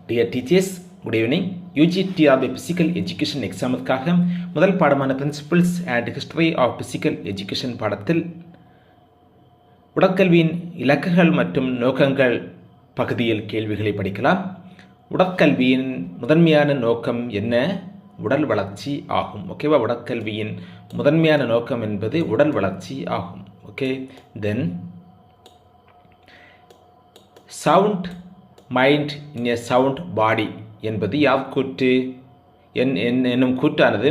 Dear teachers, good evening. UGTRB Physical Education எக்ஸாமுக்காக முதல் பாடமான Principles and History of Physical Education பாடத்தில் உடற்கல்வியின் இலக்குகள் மற்றும் நோக்கங்கள் பகுதியில் கேள்விகளை படிக்கலாம். உடற்கல்வியின் முதன்மையான நோக்கம் என்ன? உடல் வளர்ச்சி ஆகும். ஓகேவா? உடற்கல்வியின் முதன்மையான நோக்கம் என்பது உடல் வளர்ச்சி ஆகும். Okay, then sound mind in a sound பாடி என்பது யார் கூற்று? என்னும் கூற்றானது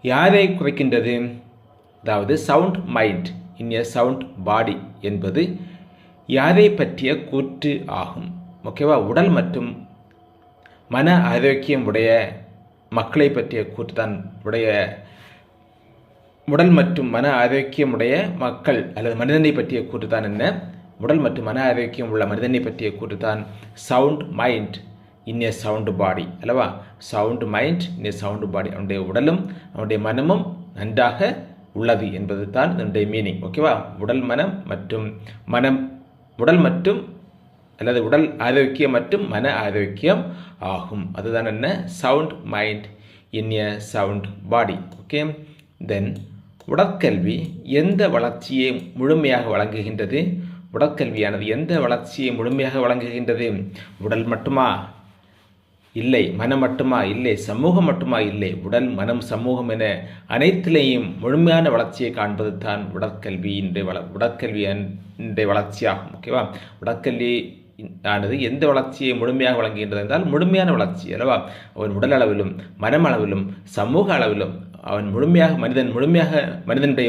யாரை குறைக்கின்றது? அதாவது sound mind in a sound பாடி என்பது யாரை பற்றிய கூற்று ஆகும். ஓகேவா? உடல் மற்றும் மன ஆரோக்கியம் உடைய மக்களை பற்றிய கூற்று தான் உடல் மற்றும் மன ஆரோக்கியமுடைய மக்கள் அல்லது மனிதனை பற்றிய கூற்று தான் என்ன? உடல் மற்றும் மன ஆரோக்கியம் உள்ள மனிதனை பற்றிய கூற்று தான் sound mind in a sound body அல்லவா? Sound mind in a sound body, அவனுடைய உடலும் அவனுடைய மனமும் நன்றாக உள்ளது என்பது தான் இதனுடைய மீனிங். ஓகேவா? உடல் மற்றும் அல்லது உடல் ஆரோக்கியம் மற்றும் மன ஆரோக்கியம் ஆகும். அதுதான் என்ன? Sound mind in a sound body. Okay, then உடற்கல்வி எந்த வளர்ச்சியை முழுமையாக வழங்குகின்றது? உடற்கல்வியானது எந்த வளர்ச்சியை முழுமையாக வழங்குகின்றது? உடல் மட்டுமா? இல்லை. மனம் மட்டுமா? இல்லை. சமூகம் மட்டுமா? இல்லை. உடல், மனம், சமூகம் என அனைத்திலேயும் முழுமையான வளர்ச்சியை காண்பது தான் உடற்கல்வியினுடைய வளர்ச்சியாகும். ஓகேவா? உடற்கல்வி ஆனது எந்த வளர்ச்சியை முழுமையாக வழங்குகின்றது என்றால் முழுமையான வளர்ச்சி அல்லவா? அவன் உடல் அளவிலும் மனம் அளவிலும் சமூக அளவிலும் அவன் மனிதனுடைய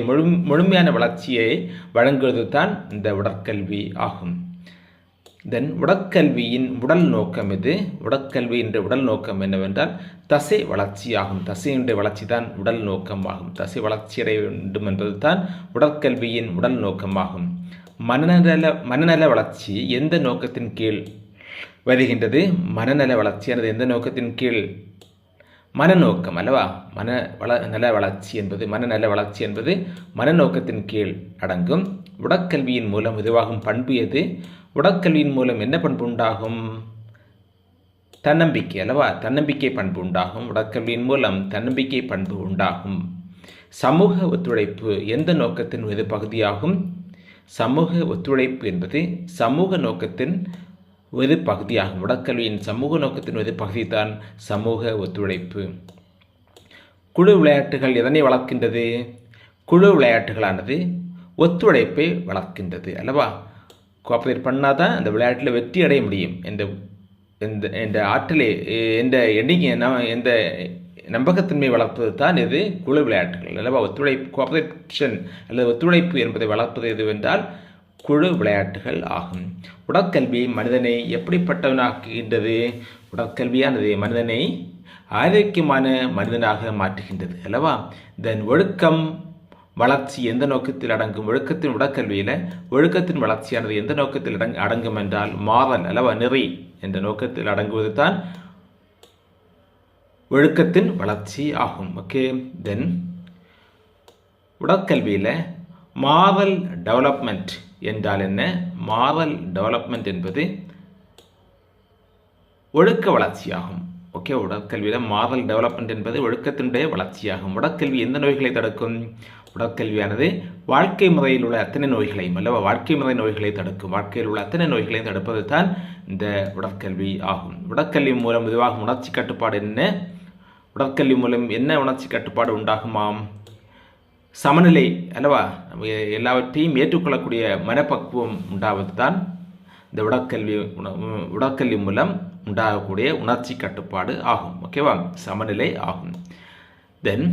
முழுமையான வளர்ச்சியை வழங்குவது தான் இந்த உடற்கல்வி ஆகும். தென் உடற்கல்வியின் உடல் நோக்கம் எது? உடற்கல்வியின் உடல் நோக்கம் என்னவென்றால் தசை வளர்ச்சி ஆகும். தசையினுடைய வளர்ச்சி தான் உடல் நோக்கமாகும். தசை வளர்ச்சியடைய வேண்டும் என்பது தான் உடற்கல்வியின் உடல் நோக்கமாகும். மனநல வளர்ச்சி எந்த நோக்கத்தின் கீழ் வருகின்றது? மனநல வளர்ச்சியானது எந்த நோக்கத்தின் கீழ்? மனநோக்கம் அல்லவா? மனநல வளர்ச்சி என்பது மனநோக்கத்தின் கீழ் அடங்கும். உடற்கல்வியின் மூலம் உருவாகும் பண்பு எது? உடற்கல்வியின் மூலம் என்ன பண்பு உண்டாகும்? தன்னம்பிக்கை அல்லவா? தன்னம்பிக்கை பண்பு உண்டாகும். உடற்கல்வியின் மூலம் தன்னம்பிக்கை பண்பு உண்டாகும். சமூக ஒத்துழைப்பு எந்த நோக்கத்தின் ஒரு பகுதியாகும்? சமூக ஒத்துழைப்பு என்பது சமூக நோக்கத்தின் ஒரு பகுதியாகும். உடற்கல்வியின் சமூக நோக்கத்தின் ஒரு பகுதி தான் சமூக ஒத்துழைப்பு. குழு விளையாட்டுகள் எதனை வளர்க்கின்றது? குழு விளையாட்டுகளானது ஒத்துழைப்பை வளர்க்கின்றது அல்லவா? கோஆப்ரேட் பண்ணால் தான் அந்த விளையாட்டில் வெற்றி அடைய முடியும். என்ற ஆற்றலை எந்த நம்பகத்தன்மை வளர்ப்பது தான் இது குழு விளையாட்டுகள் அல்லவா? கோஆப்ரேஷன் அல்லது ஒத்துழைப்பு என்பதை வளர்ப்பது எதுவென்றால் குழு விளையாட்டுகள் ஆகும். உடற்கல்வி மனிதனை எப்படிப்பட்டவனாக்குகின்றது? உடற்கல்வியானது மனிதனை ஆரோக்கியமான மனிதனாக மாற்றுகின்றது அல்லவா? தென் ஒழுக்கம் வளர்ச்சி எந்த நோக்கத்தில் அடங்கும்? ஒழுக்கத்தின் வளர்ச்சியானது எந்த நோக்கத்தில் அடங்கும் என்றால் மாறல் அல்லவா? நெறி என்ற நோக்கத்தில் அடங்குவது தான் ஒழுக்கத்தின் வளர்ச்சி ஆகும். ஓகே, தென் உடற்கல்வியில் மாரல் டெவலப்மெண்ட் என்றால் என்ன? மாரல் டெவலப்மெண்ட் என்பது ஒழுக்க வளர்ச்சியாகும். ஓகே, உடற்கல்வியில் மாரல் டெவலப்மெண்ட் என்பது ஒழுக்கத்தினுடைய வளர்ச்சியாகும். உடற்கல்வி எந்த நோய்களை தடுக்கும்? உடற்கல்வியானது வாழ்க்கை முறையில் உள்ள அத்தனை நோய்களையும் அல்லவா? வாழ்க்கை முறை நோய்களை தடுக்கும். வாழ்க்கையில் உள்ள அத்தனை நோய்களையும் தடுப்பது தான் இந்த உடற்கல்வி ஆகும். உடற்கல்வி மூலம் இதுவாகும் உணர்ச்சி கட்டுப்பாடு என்ன? உடற்கல்வி மூலம் என்ன உணர்ச்சி கட்டுப்பாடு உண்டாகுமாம்? சமநிலை அல்லவா? எல்லாவற்றையும் ஏற்றுக்கொள்ளக்கூடிய மனப்பக்குவம் உண்டாவது தான் இந்த உடற்கல்வி மூலம் உண்டாகக்கூடிய உணர்ச்சி கட்டுப்பாடு ஆகும். ஓகேவா? சமநிலை ஆகும். தென்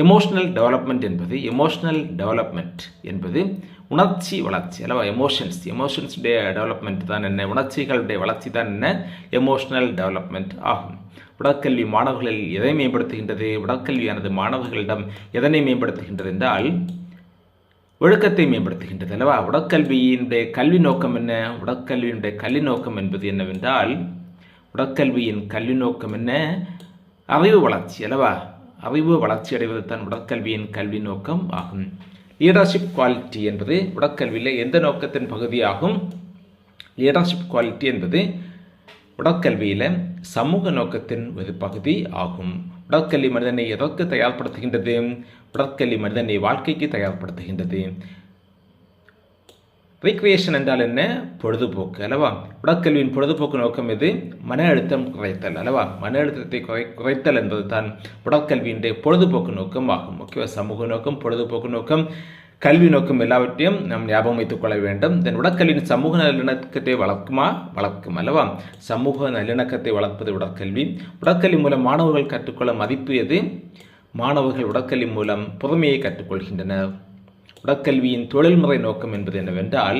எமோஷனல் டெவலப்மெண்ட் என்பது உணர்ச்சி வளர்ச்சி அல்லவா? எமோஷன்ஸுடைய டெவலப்மெண்ட் தான் என்ன? உணர்ச்சிகளுடைய வளர்ச்சி தான் என்ன? எமோஷனல் டெவலப்மெண்ட் ஆகும். உடற்கல்வி மாணவர்களில் எதை மேம்படுத்துகின்றது? உடற்கல்வியானது மாணவர்களிடம் எதனை மேம்படுத்துகின்றது என்றால் ஒழுக்கத்தை மேம்படுத்துகின்றது அல்லவா? உடற்கல்வியினுடைய கல்வி நோக்கம் என்ன? உடற்கல்வியினுடைய கல்வி நோக்கம் என்பது என்னவென்றால் உடற்கல்வியின் கல்வி நோக்கம் என்ன? அறிவு வளர்ச்சி அல்லவா? அறிவு வளர்ச்சி அடைவது தான் உடற்கல்வியின் கல்வி நோக்கம் ஆகும். லீடர்ஷிப் குவாலிட்டி என்பது உடற்கல்வியில் எந்த நோக்கத்தின் பகுதியாகும்? லீடர்ஷிப் குவாலிட்டி என்பது உடற்கல்வியில் சமூக நோக்கத்தின் ஒரு பகுதி ஆகும். உடற்கல்வி மனிதனை எதற்கு தயார்படுத்துகின்றது? உடற்கல்வி மனிதனை வாழ்க்கைக்கு தயார்படுத்துகின்றது. ரீக்ரியேஷன் என்றால் என்ன? பொழுதுபோக்கு அல்லவா? உடற்கல்வியின் பொழுதுபோக்கு நோக்கம் எது? மன அழுத்தம் குறைத்தல் அல்லவா? மன அழுத்தத்தை குறைத்தல் என்பது தான் உடற்கல்வியின் பொழுதுபோக்கு நோக்கம் ஆகும். ஓகேவா? சமூக நோக்கம், பொழுதுபோக்கு நோக்கம், கல்வி நோக்கம் எல்லாவற்றையும் நாம் ஞாபகம் வைத்துக் கொள்ள வேண்டும். தென் உடற்கல்வியின் சமூக நல்லிணக்கத்தை வளர்க்கும் அல்லவா? சமூக நல்லிணக்கத்தை வளர்ப்பது உடற்கல்வி. உடற்கல்வி மூலம் மாணவர்கள் கற்றுக்கொள்ள மதிப்பு எது? மாணவர்கள் உடற்கல்வி மூலம் புதுமையை கற்றுக்கொள்கின்றனர். உடற்கல்வியின் தொழில்முறை நோக்கம் என்பது என்னவென்றால்,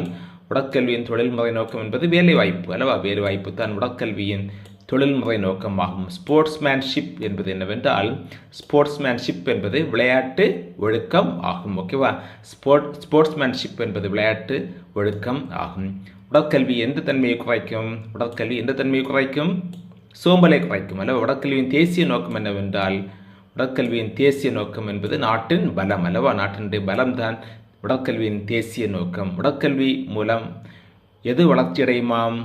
உடற்கல்வியின் தொழில்முறை நோக்கம் என்பது வேலைவாய்ப்பு அல்லவா? வேலைவாய்ப்பு தான் உடற்கல்வியின் தொழில்முறை நோக்கம் ஆகும். ஸ்போர்ட்ஸ்மேன்ஷிப் என்பது என்னவென்றால், ஸ்போர்ட்ஸ்மேன்ஷிப் என்பது விளையாட்டு ஒழுக்கம் ஆகும். ஓகேவா? ஸ்போர்ட்ஸ்மேன்ஷிப் என்பது விளையாட்டு ஒழுக்கம் ஆகும். உடற்கல்வி எந்த தன்மையை குறைக்கும்? உடற்கல்வி எந்த தன்மையை குறைக்கும்? சோம்பலை குறைக்கும் அல்லவா? உடற்கல்வியின் தேசிய நோக்கம் என்னவென்றால், உடற்கல்வியின் தேசிய நோக்கம் என்பது நாட்டின் பலம் அல்லவா? நாட்டினுடைய பலம்தான் உடற்கல்வியின் தேசிய நோக்கம். உடற்கல்வி மூலம் எது வளர்ச்சியடையுமாம்?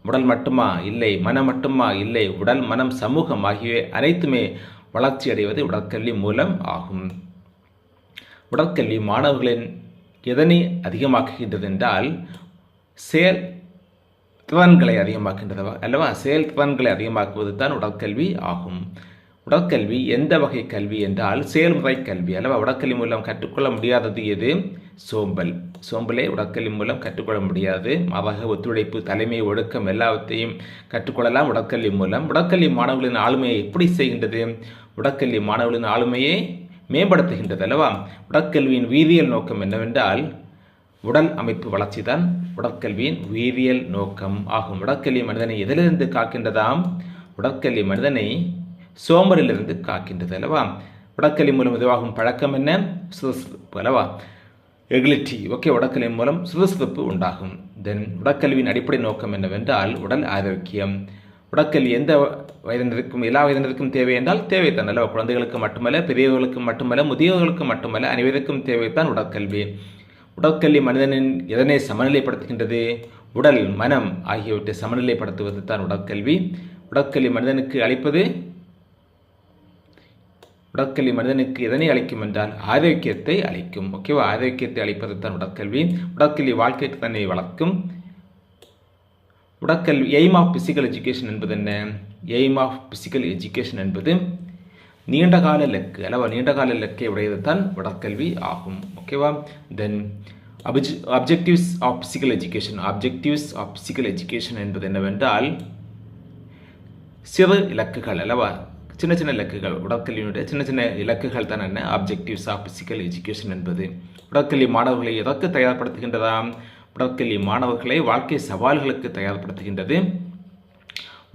உடல் மட்டுமா? இல்லை. மனம் மட்டுமா? இல்லை. உடல், மனம், சமூகம் ஆகியவை அனைத்துமே வளர்ச்சி அடைவது உடற்கல்வி மூலம் ஆகும். உடற்கல்வி மாணவர்களின் எதனை அதிகமாக்குகின்றது என்றால், செயல் திறன்களை அதிகமாக்குகின்றது அல்லவா? செயல் திறன்களை அதிகமாக்குவது தான் உடற்கல்வி ஆகும். உடற்கல்வி எந்த வகை கல்வி என்றால் செயல்முறை கல்வி அல்லவா? உடற்கல்வி மூலம் கற்றுக்கொள்ள முடியாதது எது? சோம்பல். சோம்பலே உடற்கல்வி மூலம் கற்றுக்கொள்ள முடியாது. மாறாக ஒத்துழைப்பு, தலைமை, ஒழுக்கம் எல்லாவற்றையும் கற்றுக்கொள்ளலாம் உடற்கல்வி மூலம். உடற்கல்வி மாணவர்களின் ஆளுமையை எப்படி செய்கின்றது? உடற்கல்வி மாணவர்களின் ஆளுமையை மேம்படுத்துகின்றது அல்லவா? உடற்கல்வியின் வீரியல் நோக்கம் என்னவென்றால், உடல் அமைப்பு வளர்ச்சி தான் உடற்கல்வியின் வீரியல் நோக்கம் ஆகும். உடற்கல்வி மனிதனை எதிலிருந்து காக்கின்றதாம்? உடற்கல்வி மனிதனை சோம்பலிலிருந்து காக்கின்றது அல்லவா? உடற்கல்வி மூலம் உருவாகும் பழக்கம் என்ன? சுறுசுறுப்பு அல்லவா? எகிலிட்டி. ஓகே. உடற்கல்வி மூலம் சுறுசுறுப்பு உண்டாகும். தென் உடற்கல்வியின் அடிப்படை நோக்கம் என்னவென்றால் உடல் ஆரோக்கியம். உடற்கல்வி எந்த வயதினருக்கும், எல்லா வயதினருக்கும் தேவை என்றால் தேவைத்தான் அல்லவா? குழந்தைகளுக்கு மட்டுமல்ல, பெரியவர்களுக்கு மட்டுமல்ல, முதியவர்களுக்கு மட்டுமல்ல, அனைவருக்கும் தேவைத்தான் உடற்கல்வி. உடற்கல்வி மனிதனின் எதனை சமநிலைப்படுத்துகின்றது? உடல், மனம் ஆகியவற்றை சமநிலைப்படுத்துவது தான் உடற்கல்வி. உடற்கல்வி மனிதனுக்கு அளிப்பது, உடற்கல்வி மனிதனுக்கு எதனை அளிக்கும் என்றால் ஆரோக்கியத்தை அளிக்கும். ஓகேவா? ஆரோக்கியத்தை அளிப்பது தான் உடற்கல்வி. உடற்கல்வி வாழ்க்கை தன்னை வளர்க்கும். உடற்கல்வி எய்ம் ஆஃப் பிசிக்கல் எஜுகேஷன் என்பது என்ன? எய்ம் ஆஃப் பிசிக்கல் எஜுகேஷன் என்பது நீண்டகால இலக்கு அல்லவா? நீண்டகால இலக்கை உடையது தான் உடற்கல்வி ஆகும். ஓகேவா? Then objectives of physical education. Objectives of physical education என்பது என்னவென்றால் சிறு இலக்குகள் அல்லவா? சின்ன சின்ன இலக்குகள். உடற்கல்வியினுடைய சின்ன சின்ன இலக்குகள் தான் என்ன? அப்ஜெக்டிவ்ஸ் ஆஃப் பிசிக்கல் எஜுகேஷன் என்பது. உடற்கல்வி மாணவர்களை எதற்கு தயார்படுத்துகின்றதாம்? உடற்கல்வி மாணவர்களை வாழ்க்கை சவால்களுக்கு தயார்படுத்துகின்றது.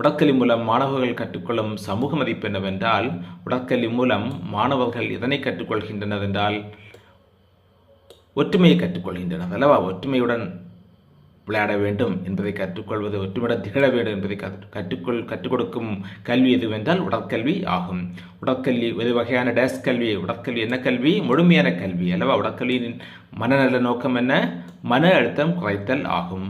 உடற்கல்வி மூலம் மாணவர்கள் கற்றுக்கொள்ளும் சமூக மதிப்பு என்னவென்றால், உடற்கல்வி மூலம் மாணவர்கள் எதனை கற்றுக்கொள்கின்றனர் என்றால் ஒற்றுமையை கற்றுக்கொள்கின்றனர் அல்லவா? ஒற்றுமையுடன் விளையாட வேண்டும் என்பதை கற்றுக்கொள்வது, ஒற்றுமையுடன் திகழ வேண்டும் என்பதை கற்றுக் கொடுக்கும் கல்வி எதுவென்றால் உடற்கல்வி ஆகும். உடற்கல்வி ஒரு வகையான டேஸ் கல்வி. உடற்கல்வி என்ன கல்வி? முழுமையான கல்வி அல்லவா? உடற்கல்வியின் மனநல நோக்கம் என்ன? மன அழுத்தம் குறைத்தல் ஆகும்.